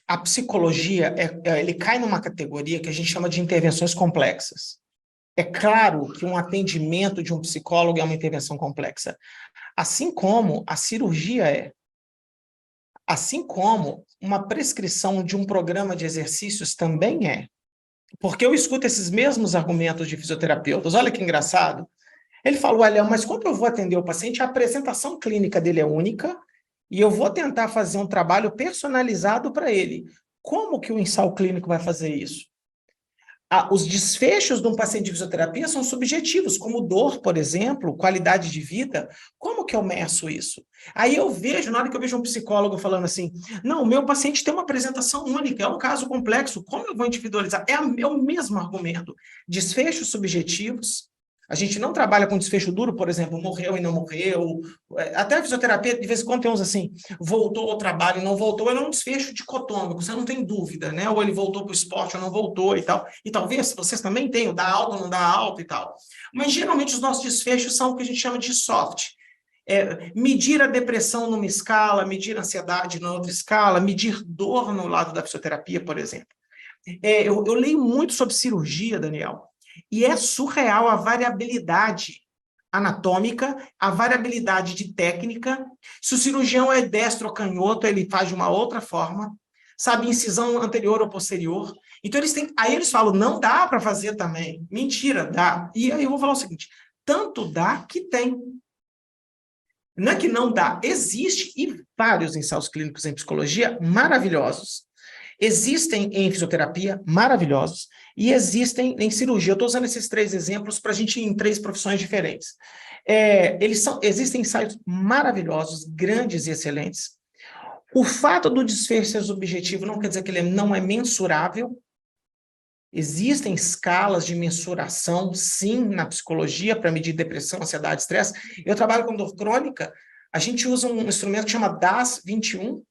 A psicologia, ele cai numa categoria que a gente chama de intervenções complexas. É claro que um atendimento de um psicólogo é uma intervenção complexa, assim como a cirurgia é. Assim como uma prescrição de um programa de exercícios também é. Porque eu escuto esses mesmos argumentos de fisioterapeutas. Olha que engraçado. Ele falou, olha, mas quando eu vou atender o paciente, a apresentação clínica dele é única e eu vou tentar fazer um trabalho personalizado para ele. Como que o ensaio clínico vai fazer isso? Os desfechos de um paciente de fisioterapia são subjetivos, como dor, por exemplo, qualidade de vida. Como que eu meço isso? Aí eu vejo, na hora que eu vejo um psicólogo falando assim, não, o meu paciente tem uma apresentação única, é um caso complexo, como eu vou individualizar? É o mesmo argumento. Desfechos subjetivos, a gente não trabalha com desfecho duro, por exemplo, morreu e não morreu. Até a fisioterapia, de vez em quando, tem uns assim, voltou ao trabalho e não voltou, ele é um desfecho dicotômico, você não tem dúvida, né? Ou ele voltou para o esporte ou não voltou e tal. E talvez vocês também tenham, dá alta ou não dá alta e tal. Mas geralmente os nossos desfechos são o que a gente chama de soft. Medir a depressão numa escala, medir a ansiedade na outra escala, medir dor no lado da fisioterapia, por exemplo. Eu leio muito sobre cirurgia, Daniel, e é surreal a variabilidade anatômica, a variabilidade de técnica. Se o cirurgião é destro ou canhoto, ele faz de uma outra forma, sabe, incisão anterior ou posterior. Então, aí eles falam, não dá para fazer também. Mentira, dá. E aí eu vou falar o seguinte, tanto dá que tem. Não é que não dá, existe, e vários ensaios clínicos em psicologia maravilhosos. Existem em fisioterapia maravilhosos e existem em cirurgia. Eu estou usando esses três exemplos para a gente ir em três profissões diferentes. Existem ensaios maravilhosos, grandes e excelentes. O fato do desfecho ser subjetivo não quer dizer que ele não é mensurável. Existem escalas de mensuração, sim, na psicologia, para medir depressão, ansiedade, estresse. Eu trabalho com dor crônica, a gente usa um instrumento que chama DAS-21,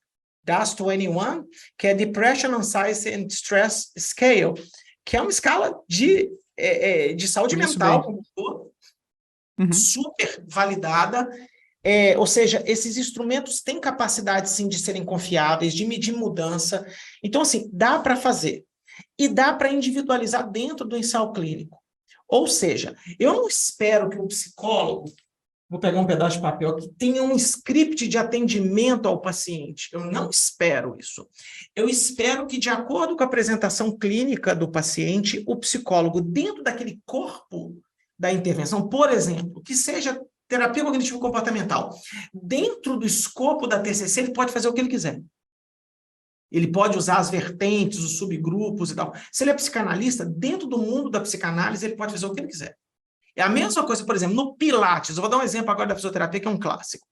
DAS-21, que é Depression, Anxiety and Stress Scale, que é uma escala de saúde mental, super validada. Ou seja, esses instrumentos têm capacidade, sim, de serem confiáveis, de medir mudança. Então, assim, dá para fazer. E dá para individualizar dentro do ensaio clínico. Ou seja, eu não espero que o psicólogo, vou pegar um pedaço de papel aqui, tenha um script de atendimento ao paciente. Eu não espero isso. Eu espero que, de acordo com a apresentação clínica do paciente, o psicólogo, dentro daquele corpo da intervenção, por exemplo, que seja terapia cognitivo-comportamental, dentro do escopo da TCC, ele pode fazer o que ele quiser. Ele pode usar as vertentes, os subgrupos e tal. Se ele é psicanalista, dentro do mundo da psicanálise, ele pode fazer o que ele quiser. É a mesma coisa, por exemplo, no Pilates. Eu vou dar um exemplo agora da fisioterapia, que é um clássico.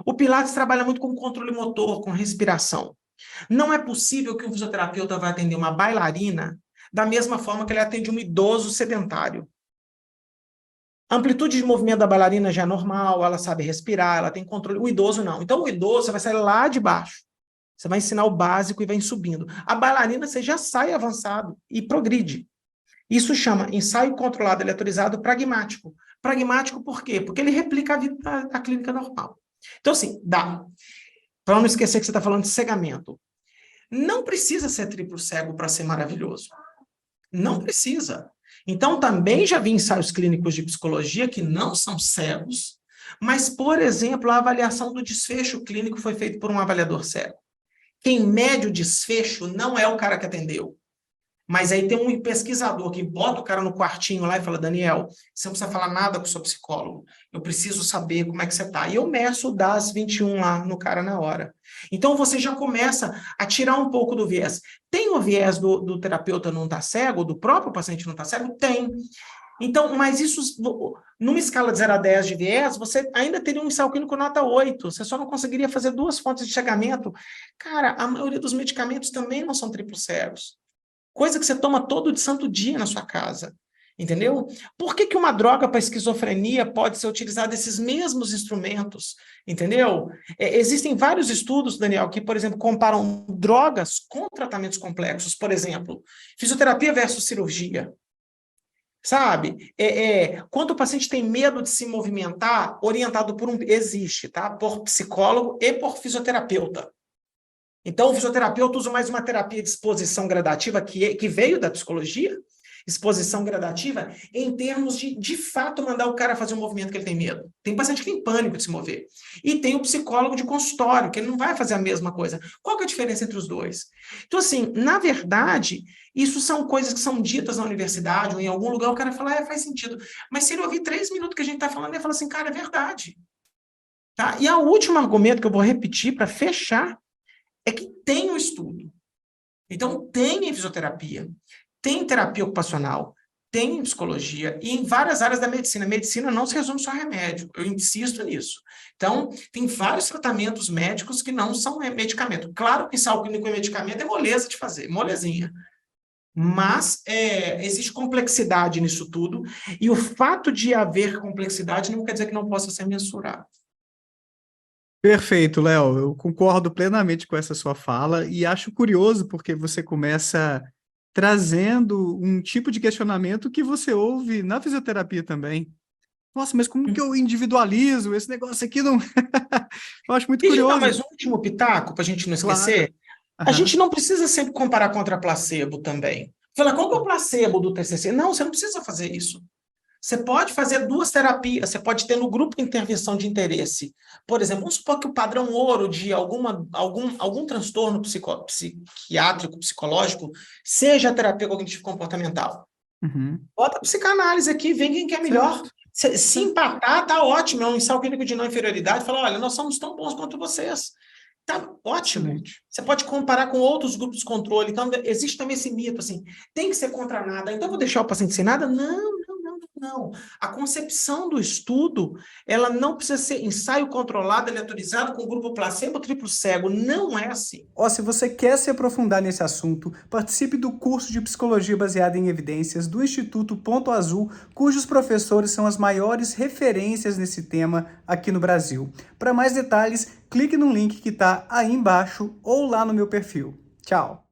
O Pilates trabalha muito com controle motor, com respiração. Não é possível que um fisioterapeuta vá atender uma bailarina da mesma forma que ele atende um idoso sedentário. A amplitude de movimento da bailarina já é normal, ela sabe respirar, ela tem controle. O idoso não. Então, o idoso, você vai sair lá de baixo. Você vai ensinar o básico e vai subindo. A bailarina, você já sai avançado e progride. Isso chama ensaio controlado aleatorizado pragmático. Pragmático por quê? Porque ele replica a vida da clínica normal. Então, assim, dá. Para não esquecer que você está falando de cegamento. Não precisa ser triplo cego para ser maravilhoso. Não precisa. Então, também já vi ensaios clínicos de psicologia que não são cegos, mas, por exemplo, a avaliação do desfecho clínico foi feita por um avaliador cego. Quem mede o desfecho não é o cara que atendeu. Mas aí tem um pesquisador que bota o cara no quartinho lá e fala, Daniel, você não precisa falar nada com o seu psicólogo. Eu preciso saber como é que você está. E eu meço o DAS 21 lá no cara na hora. Então você já começa a tirar um pouco do viés. Tem o viés do terapeuta não estar cego, do próprio paciente não estar cego? Tem. Então, mas isso, numa escala de 0 a 10 de viés, você ainda teria um ensaio clínico nota 8. Você só não conseguiria fazer 2 fontes de chegamento. Cara, a maioria dos medicamentos também não são triplo cegos. Coisa que você toma todo de santo dia na sua casa. Entendeu? Por que uma droga para esquizofrenia pode ser utilizada esses mesmos instrumentos? Entendeu? Existem vários estudos, Daniel, que, por exemplo, comparam drogas com tratamentos complexos. Por exemplo, fisioterapia versus cirurgia. Sabe? Quando o paciente tem medo de se movimentar, orientado por existe, tá? Por psicólogo e por fisioterapeuta. Então, o fisioterapeuta usa mais uma terapia de exposição gradativa que veio da psicologia, exposição gradativa, em termos de fato, mandar o cara fazer um movimento que ele tem medo. Tem paciente que tem pânico de se mover. E tem o psicólogo de consultório, que ele não vai fazer a mesma coisa. Qual que é a diferença entre os dois? Então, assim, na verdade, isso são coisas que são ditas na universidade ou em algum lugar, o cara fala, faz sentido. Mas se ele ouvir 3 minutos que a gente está falando, ele fala assim, cara, é verdade. Tá? E o último argumento que eu vou repetir para fechar é que tem o estudo. Então, tem em fisioterapia, tem em terapia ocupacional, tem em psicologia e em várias áreas da medicina. A medicina não se resume só a remédio, eu insisto nisso. Então, tem vários tratamentos médicos que não são medicamento. Claro que ensaio clínico e medicamento é moleza de fazer, molezinha. Mas existe complexidade nisso tudo, e o fato de haver complexidade não quer dizer que não possa ser mensurado. Perfeito, Léo. Eu concordo plenamente com essa sua fala e acho curioso porque você começa trazendo um tipo de questionamento que você ouve na fisioterapia também. Nossa, mas como que eu individualizo? Esse negócio aqui não. Eu acho muito Deixa eu dar curioso. mais um último pitaco, para a gente não Claro. esquecer. A gente Aham. não precisa sempre comparar contra placebo também. Fala, qual que é o placebo do TCC? Não, você não precisa fazer isso. Você pode fazer duas terapias, você pode ter no grupo intervenção de interesse. Por exemplo, vamos supor que o padrão ouro de algum transtorno psiquiátrico, psicológico, seja a terapia cognitivo-comportamental. Uhum. Bota a psicanálise aqui, vem quem quer melhor. Certo, Se certo. empatar, tá ótimo. É um ensaio clínico de não inferioridade. Fala, olha, nós somos tão bons quanto vocês. Tá ótimo. Excelente. Você pode comparar com outros grupos de controle. Então, existe também esse mito, assim, tem que ser contra nada. Então, eu vou deixar o paciente sem nada? Não, não, não, não. A concepção do estudo, ela não precisa ser ensaio controlado, aleatorizado, com grupo placebo, triplo cego. Não é assim. Ó, se você quer se aprofundar nesse assunto, participe do curso de Psicologia Baseada em Evidências do Instituto Ponto Azul, cujos professores são as maiores referências nesse tema aqui no Brasil. Para mais detalhes, clique no link que está aí embaixo ou lá no meu perfil. Tchau!